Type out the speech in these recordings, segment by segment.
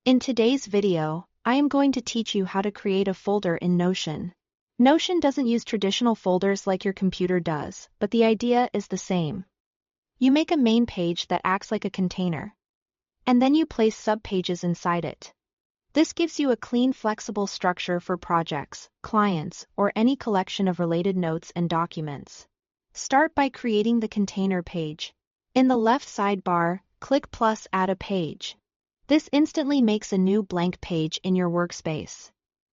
In today's video, I am going to teach you how to create a folder in Notion. Notion doesn't use traditional folders like your computer does, but the idea is the same. You make a main page that acts like a container, and then you place subpages inside it. This gives you a clean, flexible structure for projects, clients, or any collection of related notes and documents. Start by creating the container page. In the left sidebar, click plus Add a page. This instantly makes a new blank page in your workspace.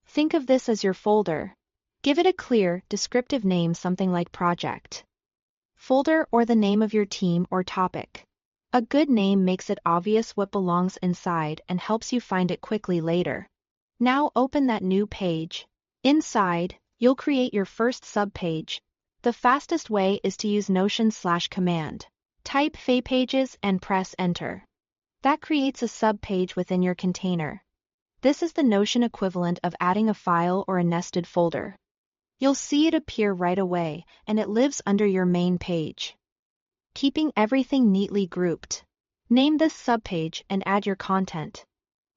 Think of this as your folder. Give it a clear, descriptive name, something like project, folder, or the name of your team or topic. A good name makes it obvious what belongs inside and helps you find it quickly later. Now open that new page. Inside, you'll create your first subpage. The fastest way is to use Notion/command. Type pages and press enter. That creates a subpage within your container. This is the Notion equivalent of adding a file or a nested folder. You'll see it appear right away, and it lives under your main page. Keeping everything neatly grouped. Name this subpage and add your content.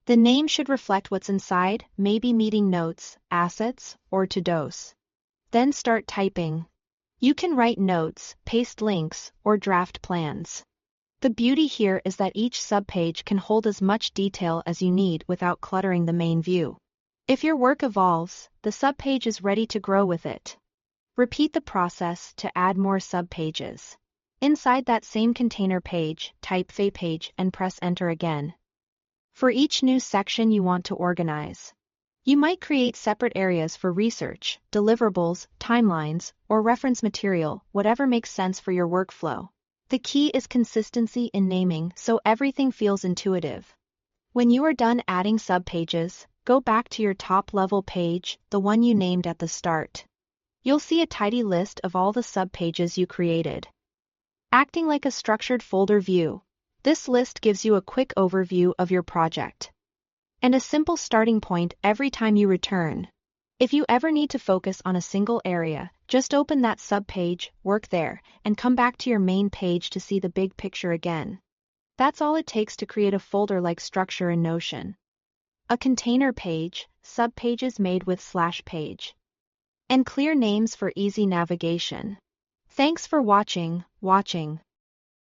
The name should reflect what's inside, maybe meeting notes, assets, or to-dos. Then start typing. You can write notes, paste links, or draft plans. The beauty here is that each subpage can hold as much detail as you need without cluttering the main view. If your work evolves, the subpage is ready to grow with it. Repeat the process to add more subpages. Inside that same container page, type page and press enter again. For each new section you want to organize, you might create separate areas for research, deliverables, timelines, or reference material, whatever makes sense for your workflow. The key is consistency in naming so everything feels intuitive. When you are done adding subpages, go back to your top-level page, the one you named at the start. You'll see a tidy list of all the subpages you created. Acting like a structured folder view, this list gives you a quick overview of your project and a simple starting point every time you return. If you ever need to focus on a single area, just open that subpage, work there, and come back to your main page to see the big picture again. That's all it takes to create a folder-like structure in Notion. A container page, subpages made with /page, and clear names for easy navigation. Thanks for watching.